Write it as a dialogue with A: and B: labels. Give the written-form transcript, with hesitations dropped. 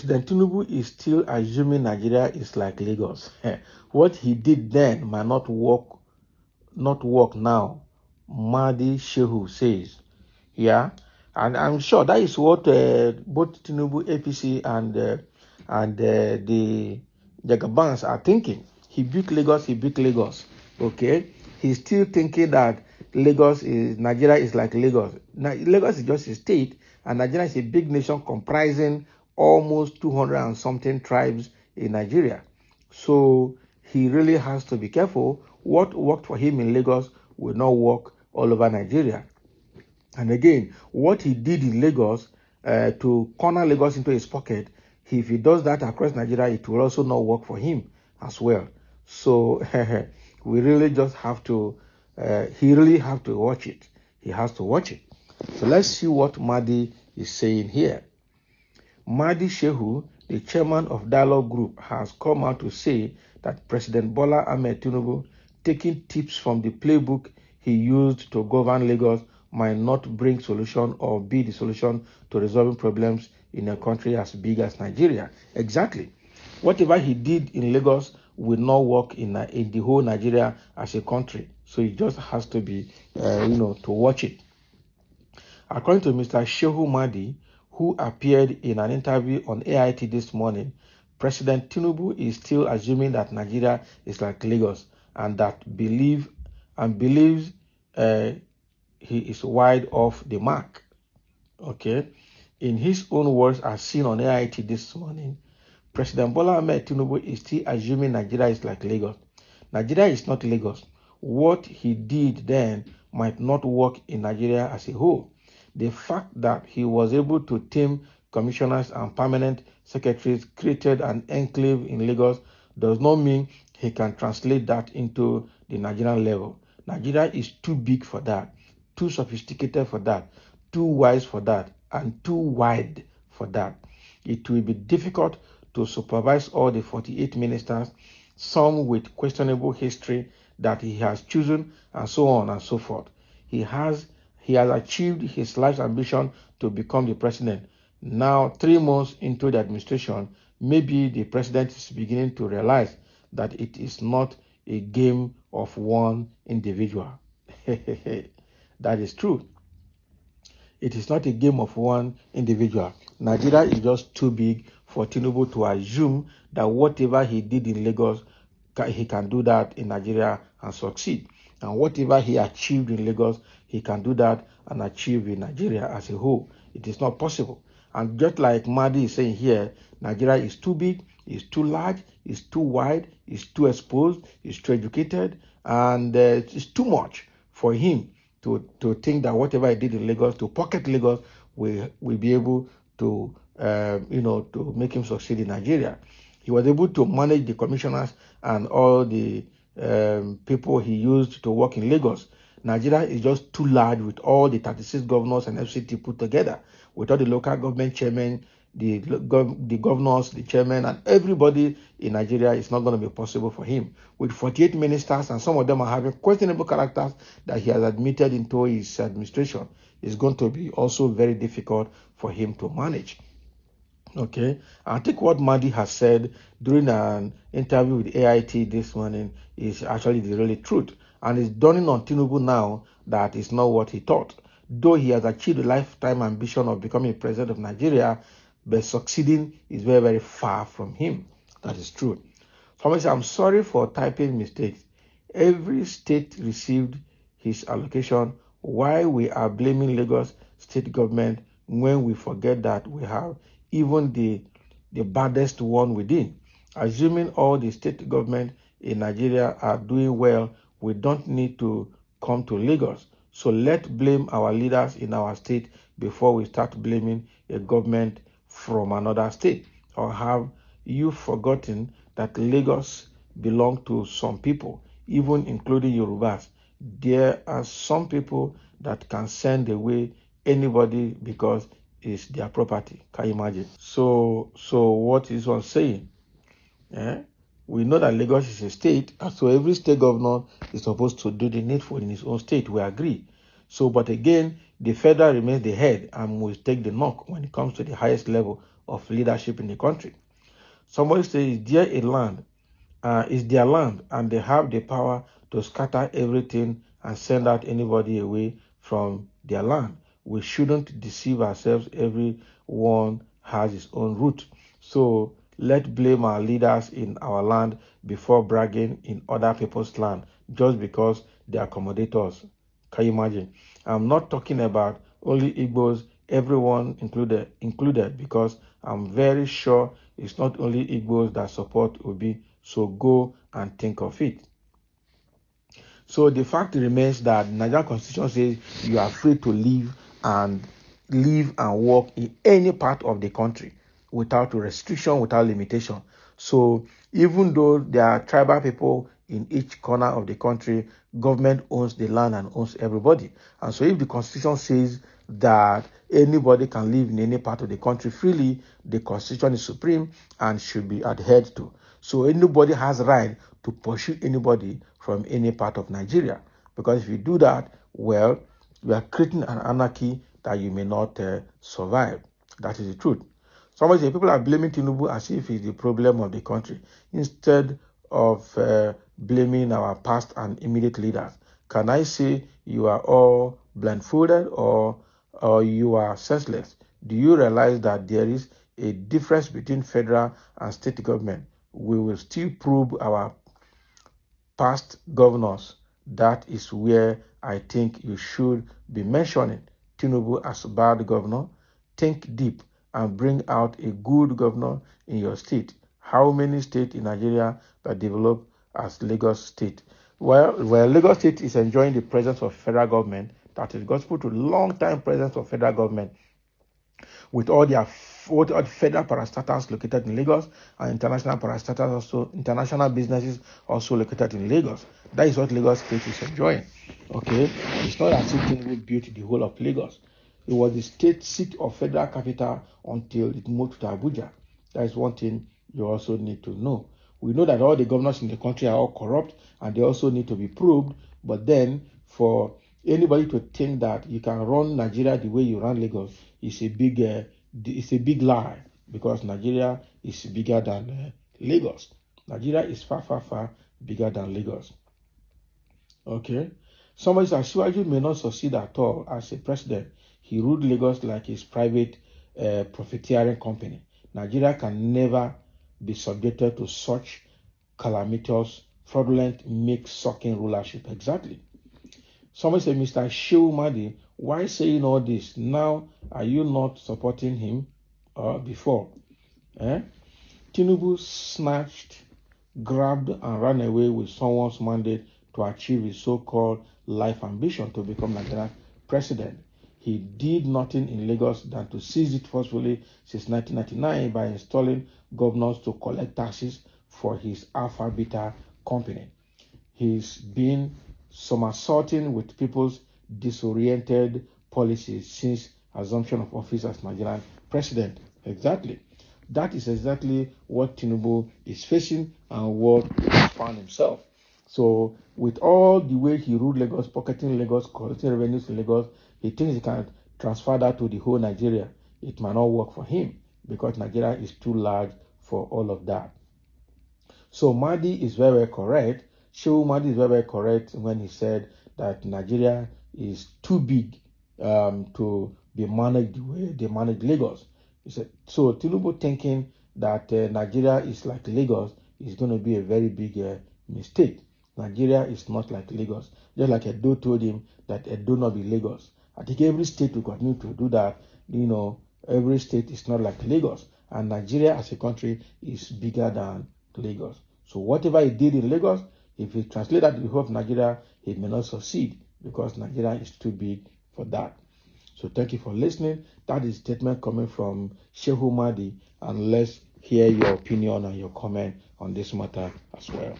A: President Tinubu is still assuming Nigeria is like Lagos. What he did then might not work now, Mahdi Shehu says. Yeah, and I'm sure that is what both Tinubu, APC, and the Jagabans are thinking. He beat Lagos. Okay, he's still thinking that Nigeria is like Lagos. Now, Lagos is just a state, and Nigeria is a big nation comprising almost 200 and something tribes in Nigeria. So he really has to be careful. What worked for him in Lagos will not work all over Nigeria. And again, what he did in Lagos to corner Lagos into his pocket, if he does that across Nigeria, it will also not work for him as well. So we really just have to, he really have to watch it. He has to watch it. So let's see what Mahdi is saying here. Mahdi Shehu, the chairman of Dialogue Group, has come out to say that President Bola Ahmed Tinubu, taking tips from the playbook he used to govern Lagos, might not bring solution or be the solution to resolving problems in a country as big as Nigeria. Exactly. Whatever he did in Lagos will not work in the whole Nigeria as a country. So he just has to be, to watch it. According to Mr. Shehu Mahdi, who appeared in an interview on AIT this morning, President Tinubu is still assuming that Nigeria is like Lagos and that believes he is wide off the mark. Okay. In his own words, as seen on AIT this morning, President Bola Ahmed Tinubu is still assuming Nigeria is like Lagos. Nigeria is not Lagos. What he did then might not work in Nigeria as a whole. The fact that he was able to tame commissioners and permanent secretaries created an enclave in Lagos does not mean he can translate that into the Nigerian level. Nigeria is too big for that, too sophisticated for that, too wise for that, and too wide for that. It will be difficult to supervise all the 48 ministers, some with questionable history that he has chosen, and so on and so forth. He has achieved his life's ambition to become the president. Now, 3 months into the administration, maybe the president is beginning to realize that it is not a game of one individual. That is true. It is not a game of one individual. Nigeria is just too big for Tinubu to assume that whatever he did in Lagos, he can do that in Nigeria and succeed. And whatever he achieved in Lagos, he can do that and achieve in Nigeria as a whole. It is not possible. And just like Mahdi is saying here, Nigeria is too big, is too large, is too wide, is too exposed, is too educated, and it's too much for him to think that whatever he did in Lagos, to pocket Lagos, will be able to, to make him succeed in Nigeria. He was able to manage the commissioners and all the people he used to work in Lagos. Nigeria is just too large with all the 36 governors and FCT put together, with all the local government chairmen, the governors, the chairman, and everybody in Nigeria. Is not going to be possible for him. With 48 ministers, and some of them are having questionable characters that he has admitted into his administration, it's going to be also very difficult for him to manage. Okay, I think what Mahdi has said during an interview with AIT this morning is actually the really truth, and it's dawning on Tinubu now that it's not what he thought. Though he has achieved a lifetime ambition of becoming president of Nigeria, but succeeding is very, very far from him. That is true. Somebody said, I'm sorry for typing mistakes. Every state received his allocation. Why we are blaming Lagos state government when we forget that we have even the baddest one within? Assuming all the state government in Nigeria are doing well, we don't need to come to Lagos. So let's blame our leaders in our state before we start blaming a government from another state. Or have you forgotten that Lagos belongs to some people, even including Yorubas? There are some people that can send away anybody because it's their property. Can you imagine? So what is one saying? We know that Lagos is a state, and so every state governor is supposed to do the needful in his own state. We agree. So, but again, the federal remains the head and will take the knock when it comes to the highest level of leadership in the country. Somebody says, is their land, and they have the power to scatter everything and send out anybody away from their land. We shouldn't deceive ourselves. Everyone has his own route. So let's blame our leaders in our land before bragging in other people's land just because they accommodate us. Can you imagine? I'm not talking about only Igbos, everyone included, because I'm very sure it's not only Igbos that support Obi. So go and think of it. So the fact remains that the Nigerian Constitution says you are free to live and work in any part of the country without restriction, without limitation. So even though there are tribal people in each corner of the country, government owns the land and owns everybody. And so if the Constitution says that anybody can live in any part of the country freely, the Constitution is supreme and should be adhered to. So anybody has right to pursue anybody from any part of Nigeria. Because if you do that, well, you are creating an anarchy that you may not survive. That is the truth. Somebody say people are blaming Tinubu as if he's the problem of the country, instead of blaming our past and immediate leaders. Can I say you are all blindfolded or you are senseless? Do you realize that there is a difference between federal and state government? We will still probe our past governors. That is where I think you should be mentioning Tinubu as a bad governor. Think deep and bring out a good governor in your state. How many states in Nigeria that develop as Lagos State? Well, Lagos State is enjoying the presence of federal government. That is gospel to long-time presence of federal government, with all their federal parastatals located in Lagos and international parastatals also, international businesses also located in Lagos. That is what Lagos State is enjoying. Okay, it's not as if Tinubu built the whole of Lagos. It was the state seat of federal capital until it moved to Abuja. That is one thing you also need to know. We know that all the governors in the country are all corrupt and they also need to be probed. But then for anybody to think that you can run Nigeria the way you run Lagos is a big lie, because Nigeria is bigger than Lagos. Nigeria is far, far, far bigger than Lagos. Okay. Somebody said Shiwaju may not succeed at all as a president. He ruled Lagos like his private profiteering company. Nigeria can never be subjected to such calamitous, fraudulent, milk-sucking rulership. Exactly. Somebody said, Mr. Shehu Madi, why saying all this? Now, are you not supporting him before? Tinubu snatched, grabbed, and ran away with someone's mandate to achieve his so-called life ambition to become Nigerian president. He did nothing in Lagos than to seize it forcefully since 1999 by installing governors to collect taxes for his Alpha Beta company. He's been somersaulting with people's disoriented policies since assumption of office as Nigerian president. Exactly. That is exactly what Tinubu is facing and what he found himself. So with all the way he ruled Lagos, pocketing Lagos, collecting revenues in Lagos, he thinks he can transfer that to the whole Nigeria. It might not work for him because Nigeria is too large for all of that. So Mahdi is very, very correct. Shehu Mahdi is very, very correct when he said that Nigeria is too big to be managed the way they manage Lagos. He said, so Tinubu thinking that Nigeria is like Lagos is going to be a very big mistake. Nigeria is not like Lagos. Just like Edo told him that Edo not be Lagos. I think every state will continue to do that. Every state is not like Lagos. And Nigeria as a country is bigger than Lagos. So whatever he did in Lagos, if he translated that to the whole of Nigeria, he may not succeed because Nigeria is too big for that. So thank you for listening. That is a statement coming from Shehu Mahdi, and let's hear your opinion and your comment on this matter as well.